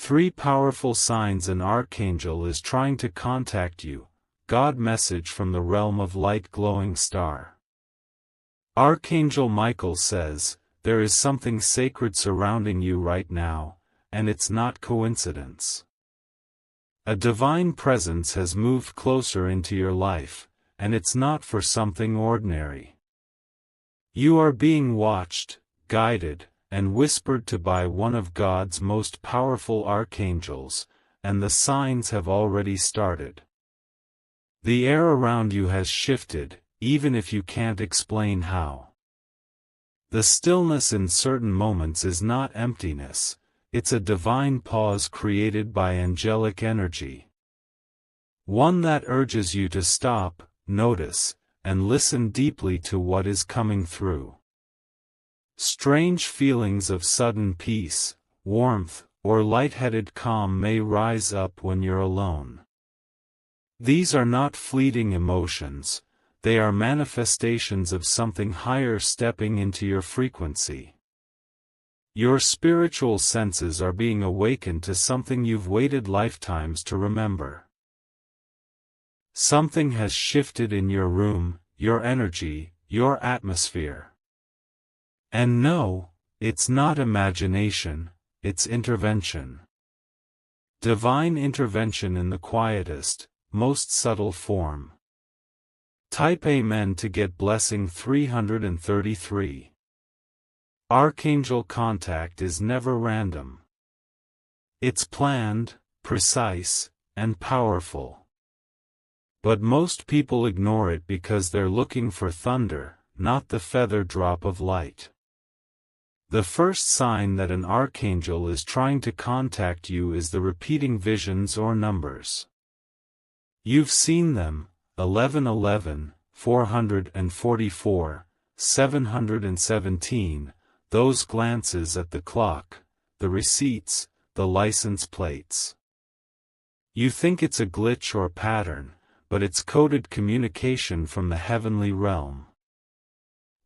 3 powerful signs an archangel is trying to contact you. God message from the realm of light glowing star. Archangel Michael says, there is something sacred surrounding you right now, and it's not coincidence. A divine presence has moved closer into your life, and it's not for something ordinary. You are being watched, guided, and whispered to by one of God's most powerful archangels, and the signs have already started. The air around you has shifted, even if you can't explain how. The stillness in certain moments is not emptiness, it's a divine pause created by angelic energy. One that urges you to stop, notice, and listen deeply to what is coming through. Strange feelings of sudden peace, warmth, or lightheaded calm may rise up when you're alone. These are not fleeting emotions, they are manifestations of something higher stepping into your frequency. Your spiritual senses are being awakened to something you've waited lifetimes to remember. Something has shifted in your room, your energy, your atmosphere. And no, it's not imagination, it's intervention. Divine intervention in the quietest, most subtle form. Type Amen to get blessing 333. Archangel contact is never random. It's planned, precise, and powerful. But most people ignore it because they're looking for thunder, not the feather drop of light. The first sign that an archangel is trying to contact you is the repeating visions or numbers. You've seen them, 1111, 444, 717, those glances at the clock, the receipts, the license plates. You think it's a glitch or pattern, but it's coded communication from the heavenly realm.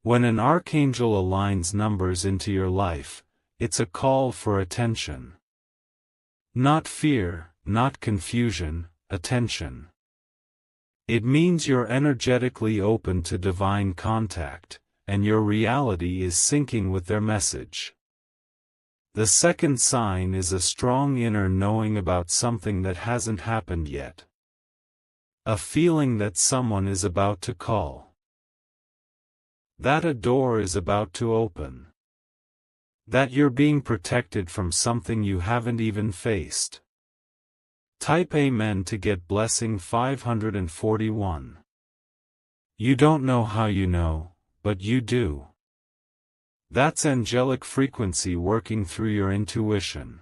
When an archangel aligns numbers into your life, it's a call for attention. Not fear, not confusion, attention. It means you're energetically open to divine contact, and your reality is syncing with their message. The second sign is a strong inner knowing about something that hasn't happened yet. A feeling that someone is about to call. That a door is about to open. That you're being protected from something you haven't even faced. Type Amen to get blessing 541. You don't know how you know, but you do. That's angelic frequency working through your intuition.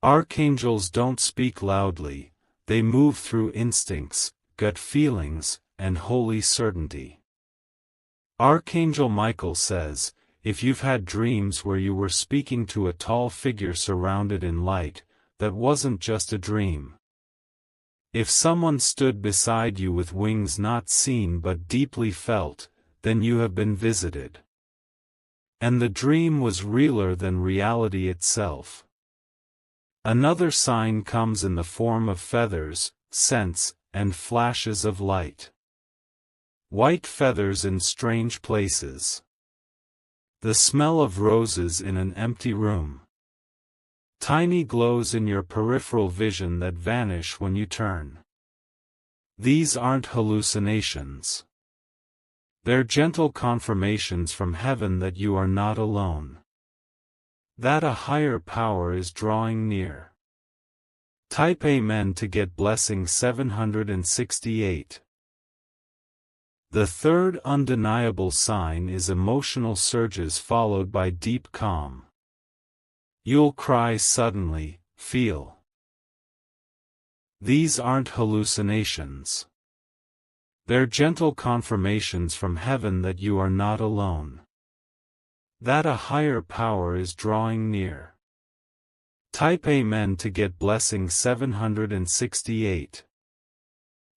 Archangels don't speak loudly, they move through instincts, gut feelings, and holy certainty. Archangel Michael says, if you've had dreams where you were speaking to a tall figure surrounded in light, that wasn't just a dream. If someone stood beside you with wings not seen but deeply felt, then you have been visited. And the dream was realer than reality itself. Another sign comes in the form of feathers, scents, and flashes of light. White feathers in strange places. The smell of roses in an empty room. Tiny glows in your peripheral vision that vanish when you turn. These aren't hallucinations. They're gentle confirmations from heaven that you are not alone. That a higher power is drawing near. Type Amen to get blessing 768. The third undeniable sign is emotional surges followed by deep calm. You'll cry suddenly, feel. These aren't hallucinations. They're gentle confirmations from heaven that you are not alone. That a higher power is drawing near. Type Amen to get blessing 768.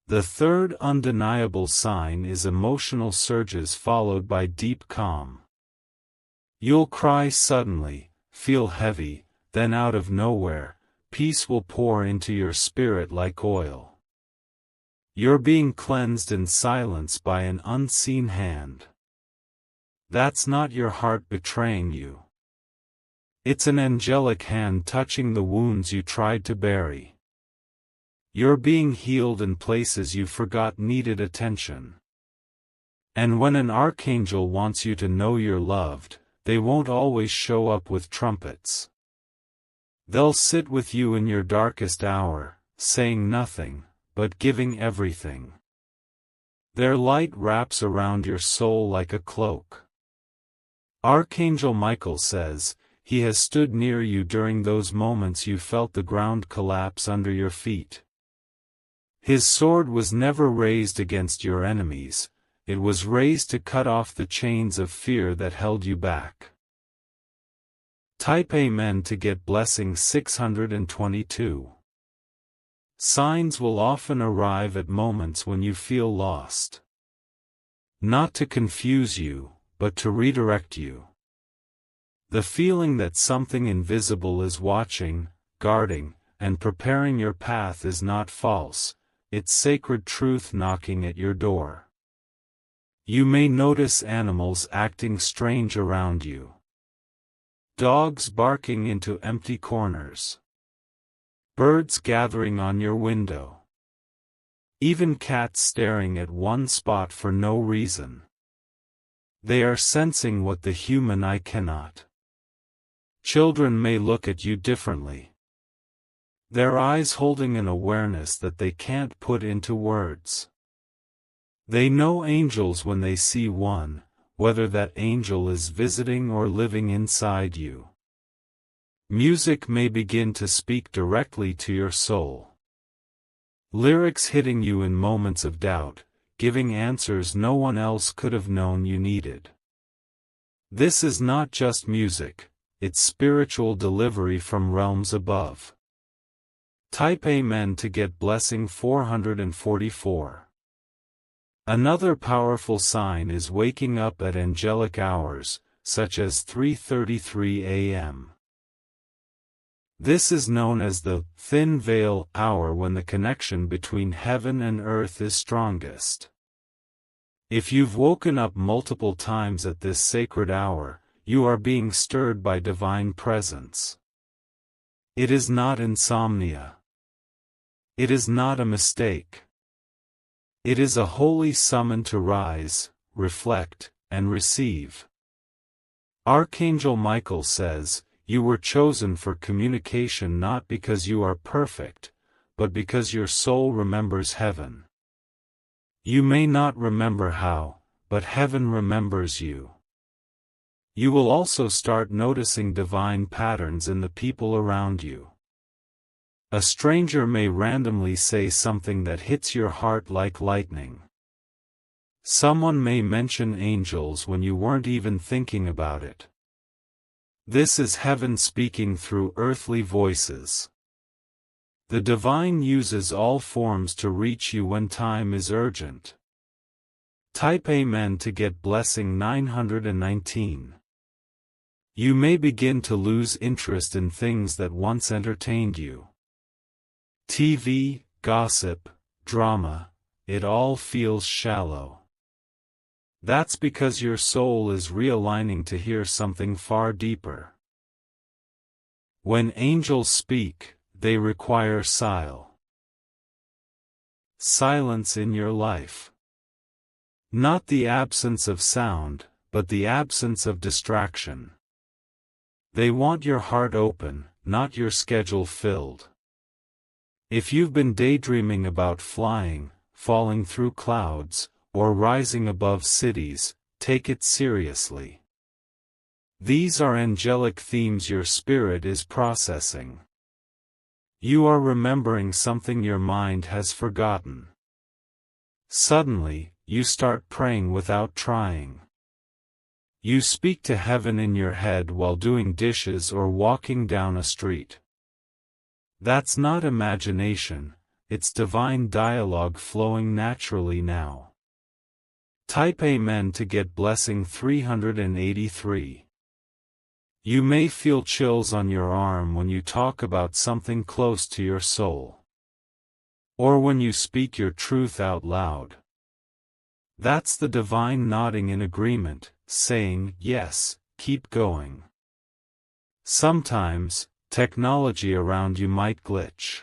The third undeniable sign is emotional surges followed by deep calm. You'll cry suddenly, feel heavy, then out of nowhere, peace will pour into your spirit like oil. You're being cleansed in silence by an unseen hand. That's not your heart betraying you. It's an angelic hand touching the wounds you tried to bury. You're being healed in places you forgot needed attention. And when an archangel wants you to know you're loved, they won't always show up with trumpets. They'll sit with you in your darkest hour, saying nothing, but giving everything. Their light wraps around your soul like a cloak. Archangel Michael says, he has stood near you during those moments you felt the ground collapse under your feet. His sword was never raised against your enemies, it was raised to cut off the chains of fear that held you back. Type Amen to get blessing 622. Signs will often arrive at moments when you feel lost. Not to confuse you, but to redirect you. The feeling that something invisible is watching, guarding, and preparing your path is not false, it's sacred truth knocking at your door. You may notice animals acting strange around you. Dogs barking into empty corners. Birds gathering on your window. Even cats staring at one spot for no reason. They are sensing what the human eye cannot. Children may look at you differently. Their eyes holding an awareness that they can't put into words. They know angels when they see one, whether that angel is visiting or living inside you. Music may begin to speak directly to your soul. Lyrics hitting you in moments of doubt, giving answers no one else could have known you needed. This is not just music, it's spiritual delivery from realms above. Type Amen to get blessing 444. Another powerful sign is waking up at angelic hours, such as 3:33 a.m. This is known as the thin veil hour, when the connection between heaven and earth is strongest. If you've woken up multiple times at this sacred hour, you are being stirred by divine presence. It is not insomnia. It is not a mistake. It is a holy summon to rise, reflect, and receive. Archangel Michael says, you were chosen for communication not because you are perfect, but because your soul remembers heaven. You may not remember how, but heaven remembers you. You will also start noticing divine patterns in the people around you. A stranger may randomly say something that hits your heart like lightning. Someone may mention angels when you weren't even thinking about it. This is heaven speaking through earthly voices. The divine uses all forms to reach you when time is urgent. Type Amen to get blessing 919. You may begin to lose interest in things that once entertained you. TV, gossip, drama, it all feels shallow. That's because your soul is realigning to hear something far deeper. When angels speak, they require silence in your life. Not the absence of sound, but the absence of distraction. They want your heart open, not your schedule filled. If you've been daydreaming about flying, falling through clouds, or rising above cities, take it seriously. These are angelic themes your spirit is processing. You are remembering something your mind has forgotten. Suddenly, you start praying without trying. You speak to heaven in your head while doing dishes or walking down a street. That's not imagination, it's divine dialogue flowing naturally now. Type Amen to get blessing 383. You may feel chills on your arm when you talk about something close to your soul. Or when you speak your truth out loud. That's the divine nodding in agreement, saying, yes, keep going. Sometimes, technology around you might glitch.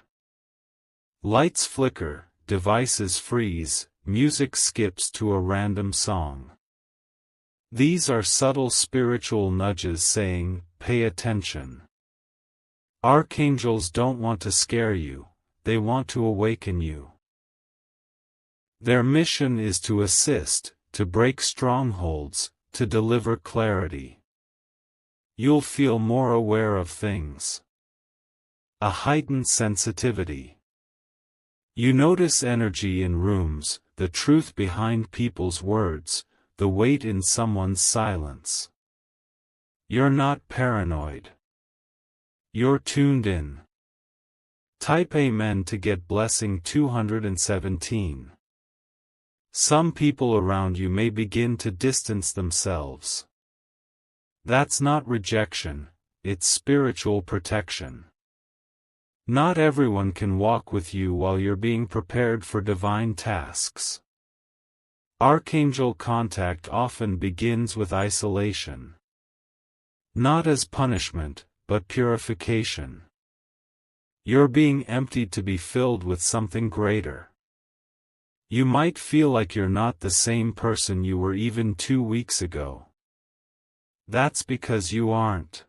Lights flicker, devices freeze, music skips to a random song. These are subtle spiritual nudges saying, pay attention. Archangels don't want to scare you, they want to awaken you. Their mission is to assist, to break strongholds, to deliver clarity. You'll feel more aware of things. A heightened sensitivity. You notice energy in rooms, the truth behind people's words, the weight in someone's silence. You're not paranoid. You're tuned in. Type Amen to get blessing 217. Some people around you may begin to distance themselves. That's not rejection, it's spiritual protection. Not everyone can walk with you while you're being prepared for divine tasks. Archangel contact often begins with isolation. Not as punishment, but purification. You're being emptied to be filled with something greater. You might feel like you're not the same person you were even 2 weeks ago. That's because you aren't.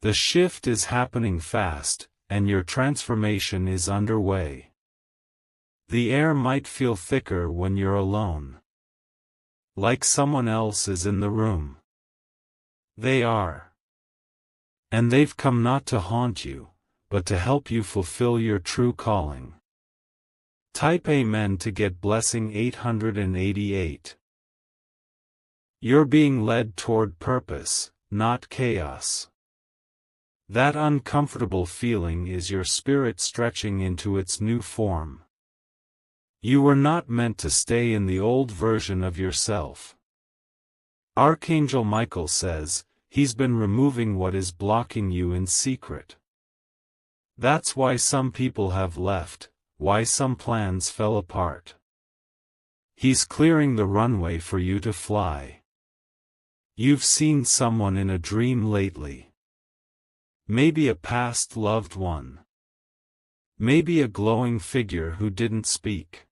The shift is happening fast, and your transformation is underway. The air might feel thicker when you're alone. Like someone else is in the room. They are. And they've come not to haunt you, but to help you fulfill your true calling. Type Amen to get blessing 888. You're being led toward purpose, not chaos. That uncomfortable feeling is your spirit stretching into its new form. You were not meant to stay in the old version of yourself. Archangel Michael says, he's been removing what is blocking you in secret. That's why some people have left, why some plans fell apart. He's clearing the runway for you to fly. You've seen someone in a dream lately. Maybe a past loved one. Maybe a glowing figure who didn't speak.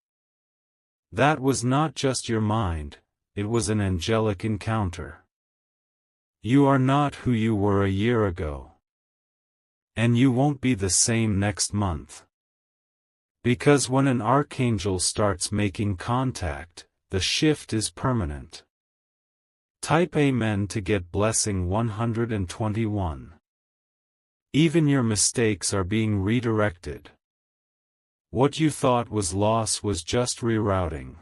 That was not just your mind, it was an angelic encounter. You are not who you were a year ago. And you won't be the same next month. Because when an archangel starts making contact, the shift is permanent. Type Amen to get blessing 121. Even your mistakes are being redirected. What you thought was loss was just rerouting.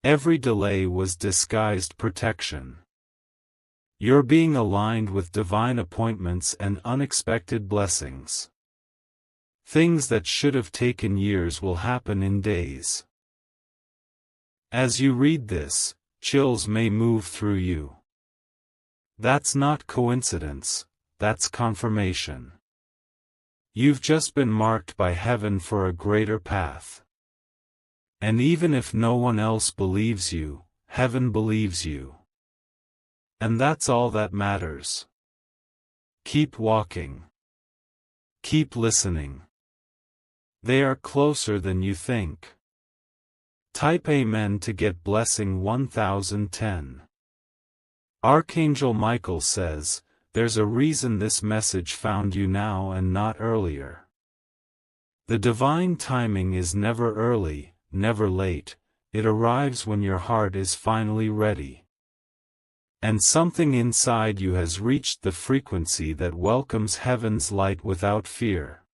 Every delay was disguised protection. You're being aligned with divine appointments and unexpected blessings. Things that should have taken years will happen in days. As you read this, chills may move through you. That's not coincidence, that's confirmation. You've just been marked by heaven for a greater path. And even if no one else believes you, heaven believes you. And that's all that matters. Keep walking. Keep listening. They are closer than you think. Type Amen to get blessing 1010. Archangel Michael says, there's a reason this message found you now and not earlier. The divine timing is never early, never late, it arrives when your heart is finally ready. And something inside you has reached the frequency that welcomes heaven's light without fear.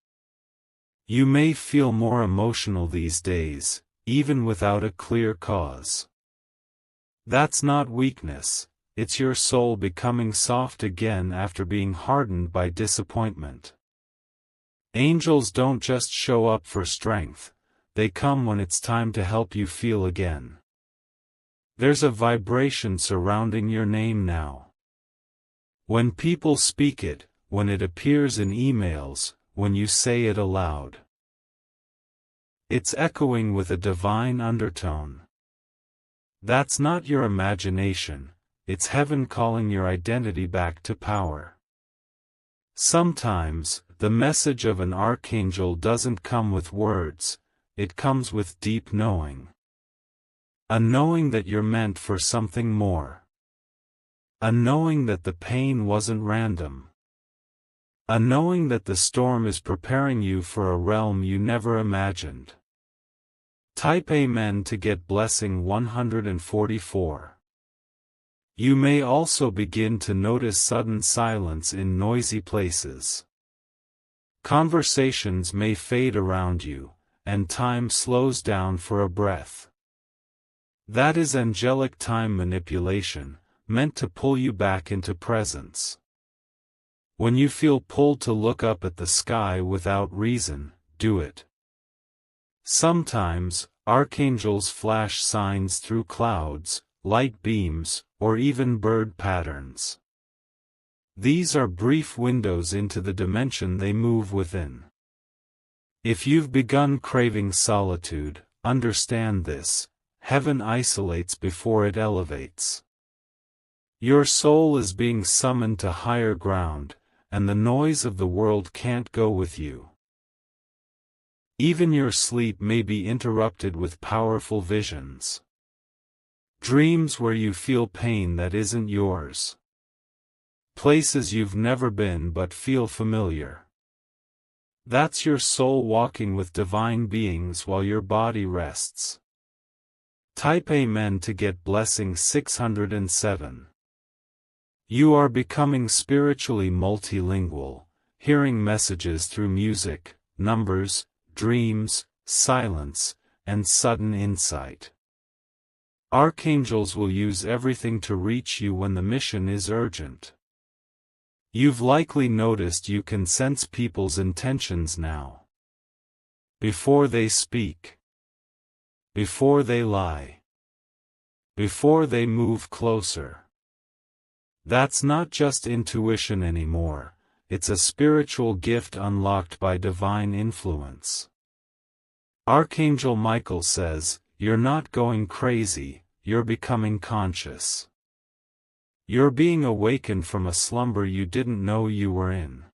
You may feel more emotional these days, even without a clear cause. That's not weakness, it's your soul becoming soft again after being hardened by disappointment. Angels don't just show up for strength, they come when it's time to help you feel again. There's a vibration surrounding your name now. When people speak it, when it appears in emails, when you say it aloud. It's echoing with a divine undertone. That's not your imagination, it's heaven calling your identity back to power. Sometimes, the message of an archangel doesn't come with words, it comes with deep knowing. A knowing that you're meant for something more. A knowing that the pain wasn't random. A knowing that the storm is preparing you for a realm you never imagined. Type Amen to get blessing 144. You may also begin to notice sudden silence in noisy places. Conversations may fade around you, and time slows down for a breath. That is angelic time manipulation, meant to pull you back into presence. When you feel pulled to look up at the sky without reason, do it. Sometimes, archangels flash signs through clouds, light beams, or even bird patterns. These are brief windows into the dimension they move within. If you've begun craving solitude, understand this: heaven isolates before it elevates. Your soul is being summoned to higher ground, and the noise of the world can't go with you. Even your sleep may be interrupted with powerful visions. Dreams where you feel pain that isn't yours. Places you've never been but feel familiar. That's your soul walking with divine beings while your body rests. Type Amen to get blessing 607. You are becoming spiritually multilingual, hearing messages through music, numbers, dreams, silence, and sudden insight. Archangels will use everything to reach you when the mission is urgent. You've likely noticed you can sense people's intentions now. Before they speak. Before they lie. Before they move closer. That's not just intuition anymore, it's a spiritual gift unlocked by divine influence. Archangel Michael says, "You're not going crazy, you're becoming conscious. You're being awakened from a slumber you didn't know you were in.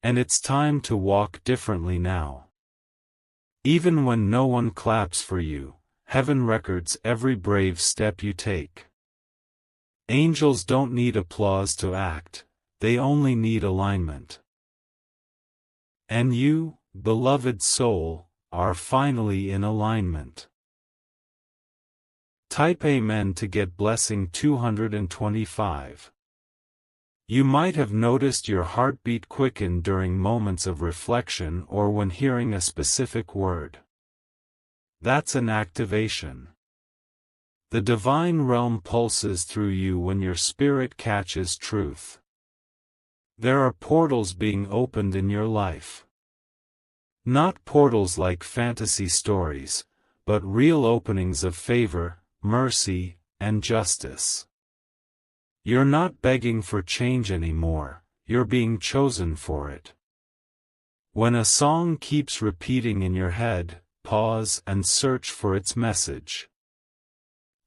And it's time to walk differently now. Even when no one claps for you, heaven records every brave step you take. Angels don't need applause to act, they only need alignment. And you, beloved soul, are finally in alignment." Type Amen to get blessing 225. You might have noticed your heartbeat quicken during moments of reflection or when hearing a specific word. That's an activation. The divine realm pulses through you when your spirit catches truth. There are portals being opened in your life. Not portals like fantasy stories, but real openings of favor, mercy, and justice. You're not begging for change anymore, you're being chosen for it. When a song keeps repeating in your head, pause and search for its message.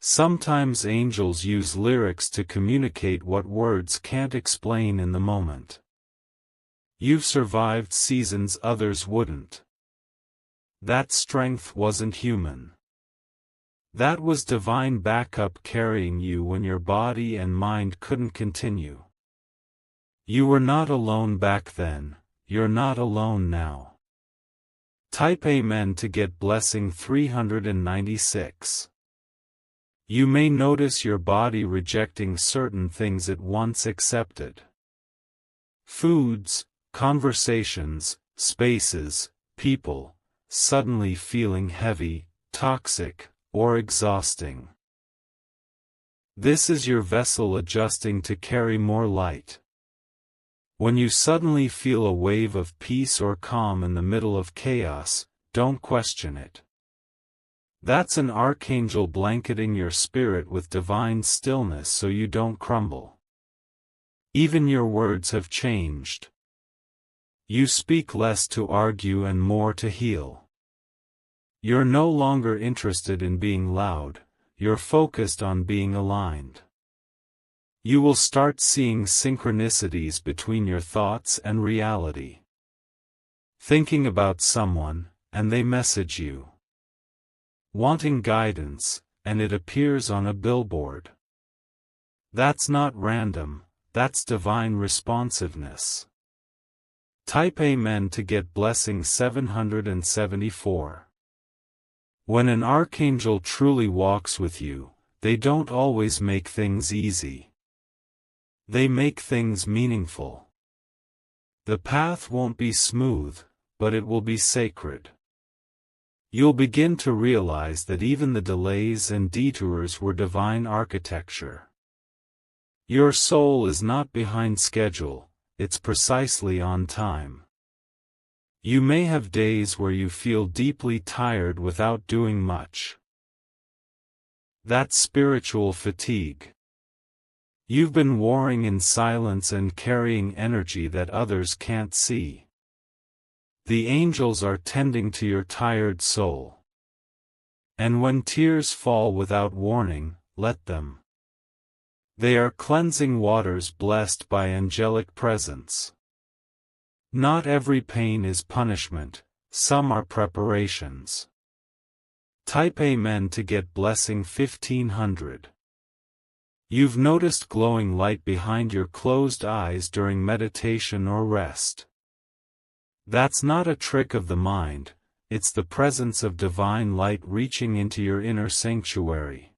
Sometimes angels use lyrics to communicate what words can't explain in the moment. You've survived seasons others wouldn't. That strength wasn't human. That was divine backup carrying you when your body and mind couldn't continue. You were not alone back then, you're not alone now. Type Amen to get blessing 396. You may notice your body rejecting certain things it once accepted. Foods, conversations, spaces, people, suddenly feeling heavy, toxic, or exhausting. This is your vessel adjusting to carry more light. When you suddenly feel a wave of peace or calm in the middle of chaos, don't question it. That's an archangel blanketing your spirit with divine stillness so you don't crumble. Even your words have changed. You speak less to argue and more to heal. You're no longer interested in being loud, you're focused on being aligned. You will start seeing synchronicities between your thoughts and reality. Thinking about someone, and they message you. Wanting guidance, and it appears on a billboard. That's not random, that's divine responsiveness. Type Amen to get blessing 774. When an archangel truly walks with you, they don't always make things easy. They make things meaningful. The path won't be smooth, but it will be sacred. You'll begin to realize that even the delays and detours were divine architecture. Your soul is not behind schedule, it's precisely on time. You may have days where you feel deeply tired without doing much. That's spiritual fatigue. You've been warring in silence and carrying energy that others can't see. The angels are tending to your tired soul. And when tears fall without warning, let them. They are cleansing waters blessed by angelic presence. Not every pain is punishment, some are preparations. Type Amen to get blessing 1500. You've noticed glowing light behind your closed eyes during meditation or rest. That's not a trick of the mind, it's the presence of divine light reaching into your inner sanctuary.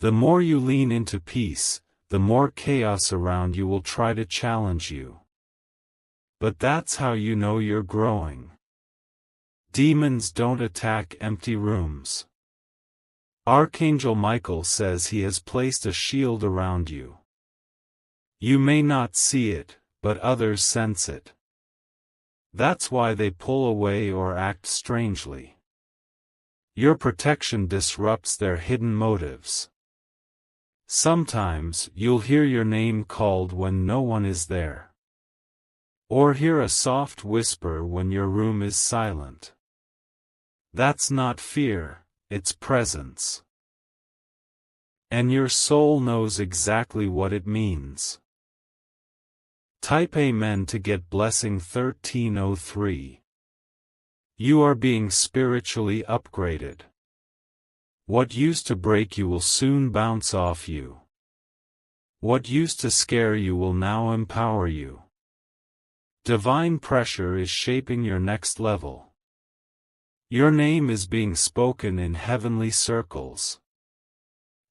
The more you lean into peace, the more chaos around you will try to challenge you. But that's how you know you're growing. Demons don't attack empty rooms. Archangel Michael says he has placed a shield around you. You may not see it, but others sense it. That's why they pull away or act strangely. Your protection disrupts their hidden motives. Sometimes you'll hear your name called when no one is there. Or hear a soft whisper when your room is silent. That's not fear, it's presence. And your soul knows exactly what it means. Type Amen to get blessing 1303. You are being spiritually upgraded. What used to break you will soon bounce off you. What used to scare you will now empower you. Divine pressure is shaping your next level. Your name is being spoken in heavenly circles.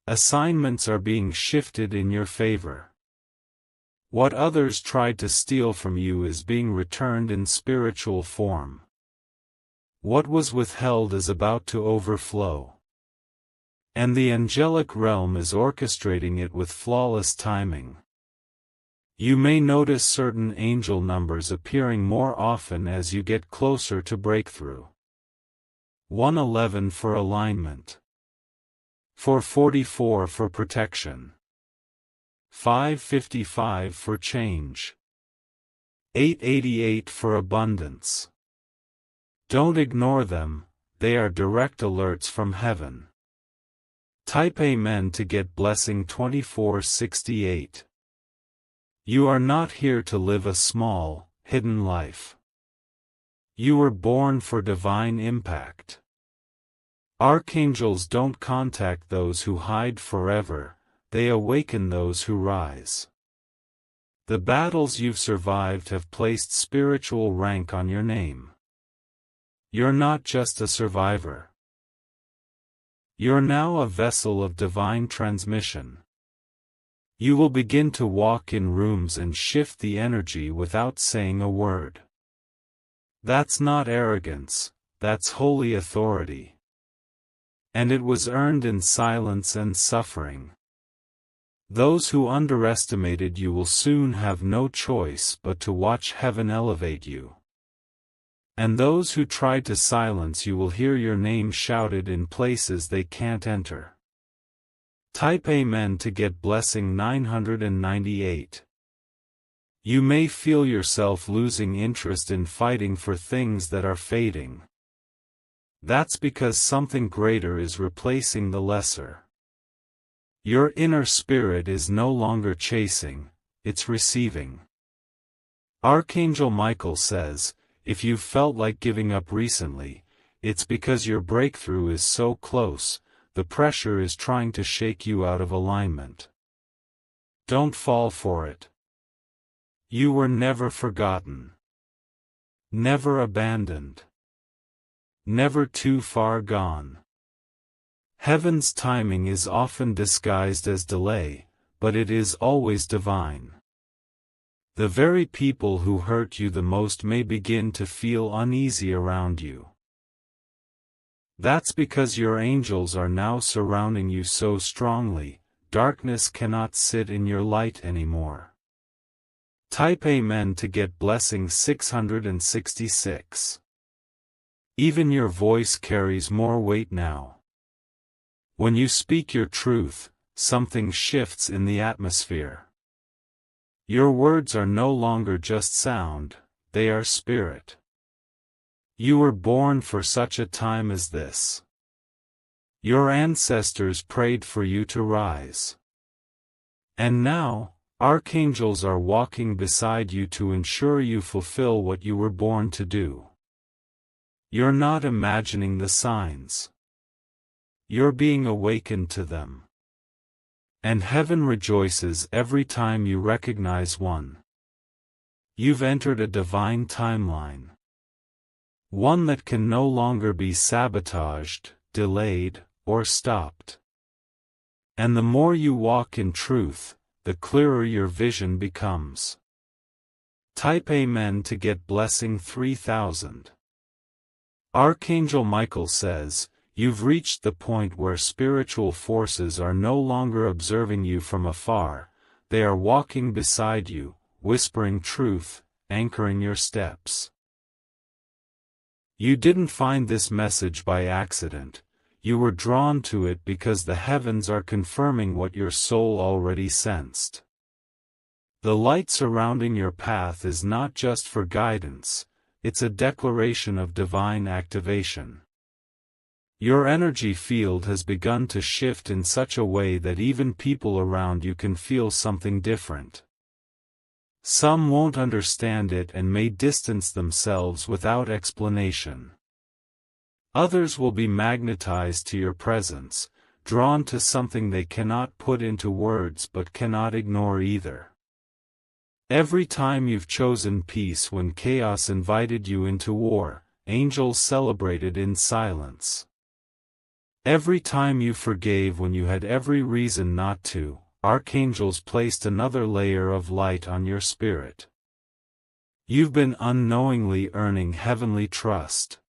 Assignments are being shifted in your favor. What others tried to steal from you is being returned in spiritual form. What was withheld is about to overflow. And the angelic realm is orchestrating it with flawless timing. You may notice certain angel numbers appearing more often as you get closer to breakthrough. 111 for alignment. 444 for protection. 555 for change. 888 for abundance. Don't ignore them, they are direct alerts from heaven. Type Amen to get blessing 2468. You are not here to live a small, hidden life. You were born for divine impact. Archangels don't contact those who hide forever, they awaken those who rise. The battles you've survived have placed spiritual rank on your name. You're not just a survivor. You're now a vessel of divine transmission. You will begin to walk in rooms and shift the energy without saying a word. That's not arrogance, that's holy authority. And it was earned in silence and suffering. Those who underestimated you will soon have no choice but to watch heaven elevate you. And those who tried to silence you will hear your name shouted in places they can't enter. Type Amen to get blessing 998. You may feel yourself losing interest in fighting for things that are fading. That's because something greater is replacing the lesser. Your inner spirit is no longer chasing, it's receiving. Archangel Michael says, if you've felt like giving up recently, it's because your breakthrough is so close, the pressure is trying to shake you out of alignment. Don't fall for it. You were never forgotten. Never abandoned. Never too far gone. Heaven's timing is often disguised as delay, but it is always divine. The very people who hurt you the most may begin to feel uneasy around you. That's because your angels are now surrounding you so strongly, darkness cannot sit in your light anymore. Type Amen to get blessing 666. Even your voice carries more weight now. When you speak your truth, something shifts in the atmosphere. Your words are no longer just sound, they are spirit. You were born for such a time as this. Your ancestors prayed for you to rise. And now, archangels are walking beside you to ensure you fulfill what you were born to do. You're not imagining the signs. You're being awakened to them. And heaven rejoices every time you recognize one. You've entered a divine timeline. One that can no longer be sabotaged, delayed, or stopped. And the more you walk in truth, the clearer your vision becomes. Type Amen to get blessing 3000. Archangel Michael says, you've reached the point where spiritual forces are no longer observing you from afar, they are walking beside you, whispering truth, anchoring your steps. You didn't find this message by accident. You were drawn to it because the heavens are confirming what your soul already sensed. The light surrounding your path is not just for guidance, it's a declaration of divine activation. Your energy field has begun to shift in such a way that even people around you can feel something different. Some won't understand it and may distance themselves without explanation. Others will be magnetized to your presence, drawn to something they cannot put into words but cannot ignore either. Every time you've chosen peace when chaos invited you into war, angels celebrated in silence. Every time you forgave when you had every reason not to, archangels placed another layer of light on your spirit. You've been unknowingly earning heavenly trust.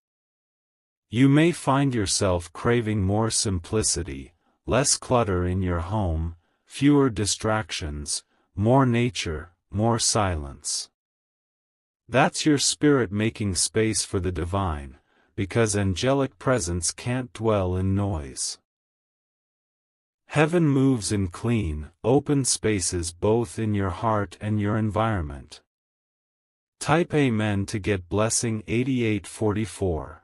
You may find yourself craving more simplicity, less clutter in your home, fewer distractions, more nature, more silence. That's your spirit making space for the divine, because angelic presence can't dwell in noise. Heaven moves in clean, open spaces both in your heart and your environment. Type Amen to get blessing 8844.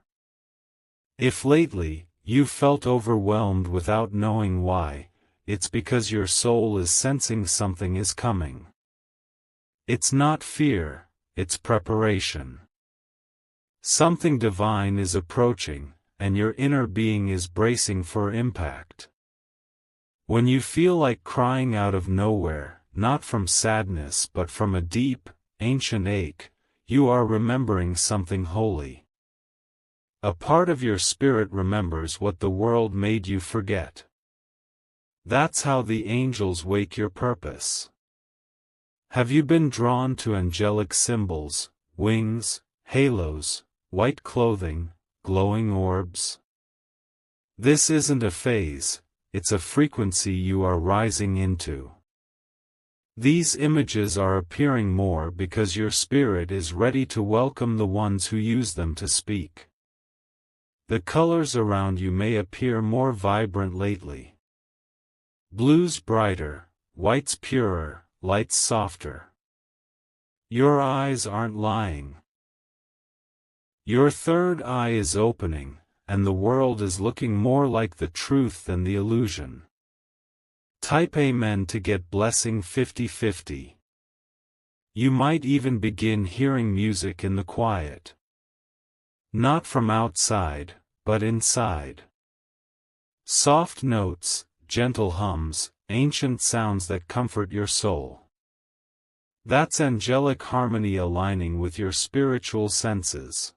If lately, you've felt overwhelmed without knowing why, it's because your soul is sensing something is coming. It's not fear, it's preparation. Something divine is approaching, and your inner being is bracing for impact. When you feel like crying out of nowhere, not from sadness but from a deep, ancient ache, you are remembering something holy. A part of your spirit remembers what the world made you forget. That's how the angels wake your purpose. Have you been drawn to angelic symbols, wings, halos, white clothing, glowing orbs? This isn't a phase, it's a frequency you are rising into. These images are appearing more because your spirit is ready to welcome the ones who use them to speak. The colors around you may appear more vibrant lately. Blues brighter, whites purer, lights softer. Your eyes aren't lying. Your third eye is opening, and the world is looking more like the truth than the illusion. Type Amen to get blessing 50/50. You might even begin hearing music in the quiet. Not from outside, but inside. Soft notes, gentle hums, ancient sounds that comfort your soul. That's angelic harmony aligning with your spiritual senses.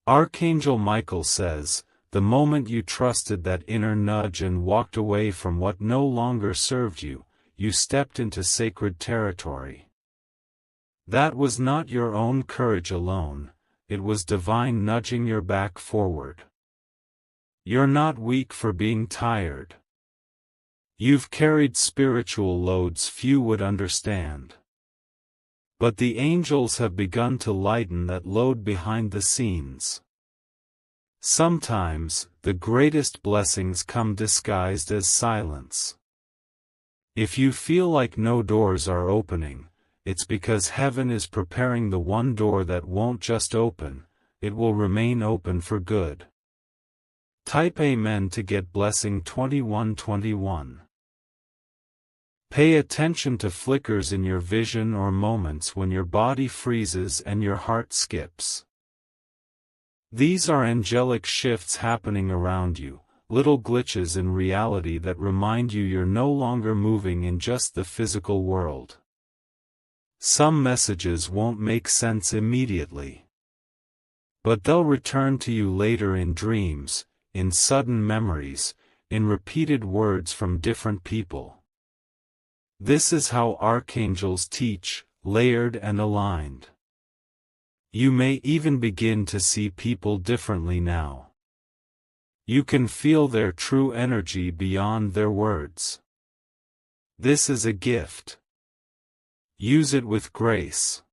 Archangel Michael says, the moment you trusted that inner nudge and walked away from what no longer served you, you stepped into sacred territory. That was not your own courage alone, it was divine nudging your back forward. You're not weak for being tired. You've carried spiritual loads few would understand. But the angels have begun to lighten that load behind the scenes. Sometimes, the greatest blessings come disguised as silence. If you feel like no doors are opening, it's because heaven is preparing the one door that won't just open, it will remain open for good. Type Amen to get blessing 2121. Pay attention to flickers in your vision or moments when your body freezes and your heart skips. These are angelic shifts happening around you, little glitches in reality that remind you you're no longer moving in just the physical world. Some messages won't make sense immediately. But they'll return to you later in dreams, in sudden memories, in repeated words from different people. This is how archangels teach, layered and aligned. You may even begin to see people differently now. You can feel their true energy beyond their words. This is a gift. Use it with grace.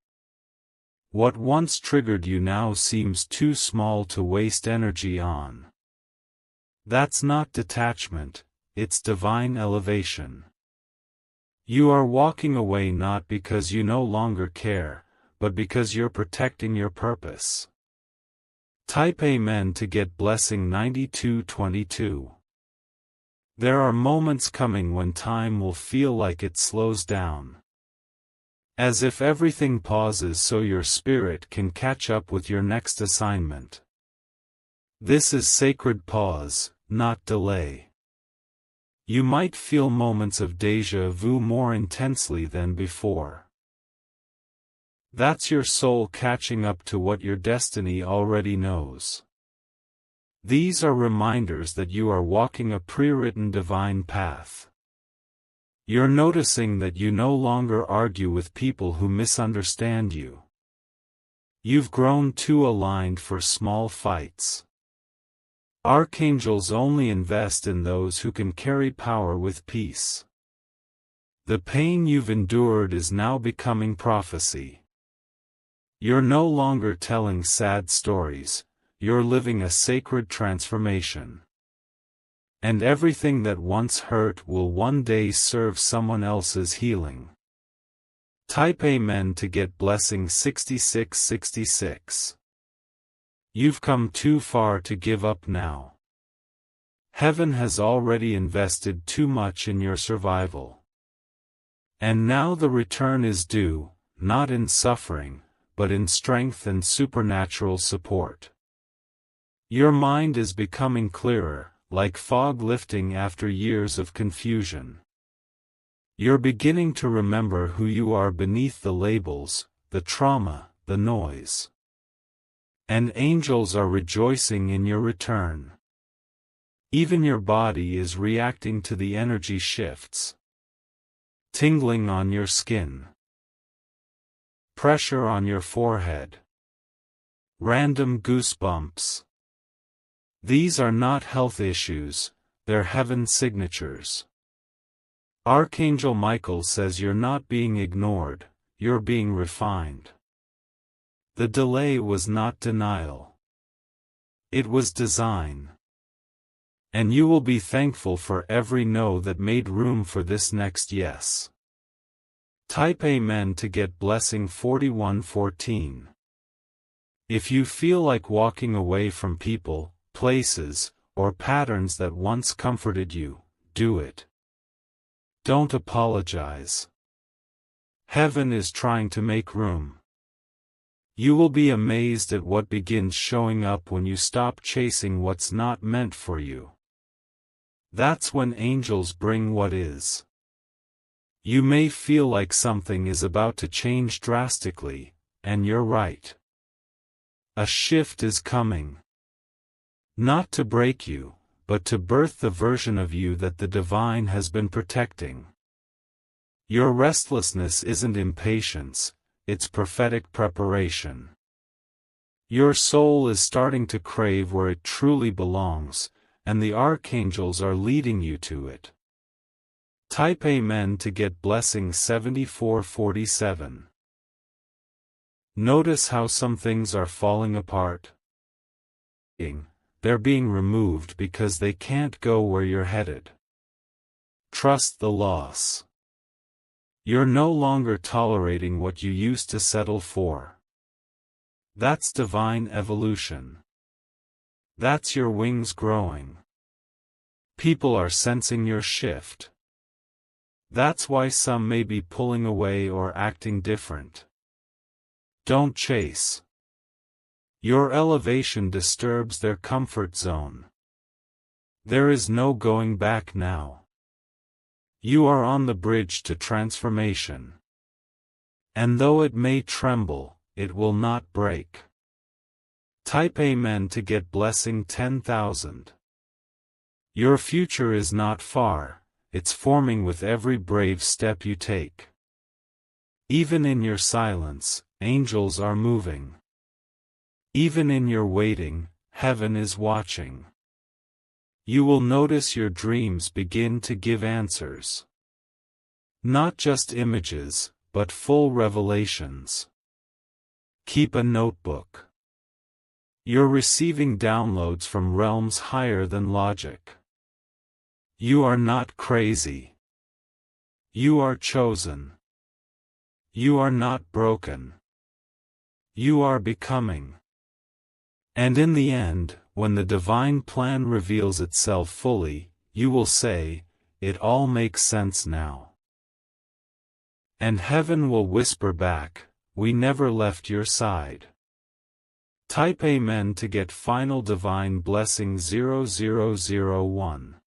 What once triggered you now seems too small to waste energy on. That's not detachment, it's divine elevation. You are walking away not because you no longer care, but because you're protecting your purpose. Type Amen to get blessing 9222. There are moments coming when time will feel like it slows down. As if everything pauses so your spirit can catch up with your next assignment. This is sacred pause, not delay. You might feel moments of déjà vu more intensely than before. That's your soul catching up to what your destiny already knows. These are reminders that you are walking a pre-written divine path. You're noticing that you no longer argue with people who misunderstand you. You've grown too aligned for small fights. Archangels only invest in those who can carry power with peace. The pain you've endured is now becoming prophecy. You're no longer telling sad stories, you're living a sacred transformation. And everything that once hurt will one day serve someone else's healing. Type Amen to get blessing 6666. You've come too far to give up now. Heaven has already invested too much in your survival. And now the return is due, not in suffering, but in strength and supernatural support. Your mind is becoming clearer, like fog lifting after years of confusion. You're beginning to remember who you are beneath the labels, the trauma, the noise. And angels are rejoicing in your return. Even your body is reacting to the energy shifts. Tingling on your skin. Pressure on your forehead. Random goosebumps. These are not health issues, they're heaven's signatures. Archangel Michael says you're not being ignored, you're being refined. The delay was not denial. It was design. And you will be thankful for every no that made room for this next yes. Type Amen to get blessing 4114. If you feel like walking away from people, places, or patterns that once comforted you, do it. Don't apologize. Heaven is trying to make room. You will be amazed at what begins showing up when you stop chasing what's not meant for you. That's when angels bring what is. You may feel like something is about to change drastically, and you're right. A shift is coming. Not to break you, but to birth the version of you that the divine has been protecting. Your restlessness isn't impatience, it's prophetic preparation. Your soul is starting to crave where it truly belongs, and the archangels are leading you to it. Type Amen to get blessing 7447. Notice how some things are falling apart. They're being removed because they can't go where you're headed. Trust the loss. You're no longer tolerating what you used to settle for. That's divine evolution. That's your wings growing. People are sensing your shift. That's why some may be pulling away or acting different. Don't chase. Your elevation disturbs their comfort zone. There is no going back now. You are on the bridge to transformation. And though it may tremble, it will not break. Type Amen to get blessing 10,000. Your future is not far. It's forming with every brave step you take. Even in your silence, angels are moving. Even in your waiting, heaven is watching. You will notice your dreams begin to give answers. Not just images, but full revelations. Keep a notebook. You're receiving downloads from realms higher than logic. You are not crazy. You are chosen. You are not broken. You are becoming. And in the end, when the divine plan reveals itself fully, you will say, "It all makes sense now." And heaven will whisper back, "We never left your side." Type Amen to get final divine blessing 0001.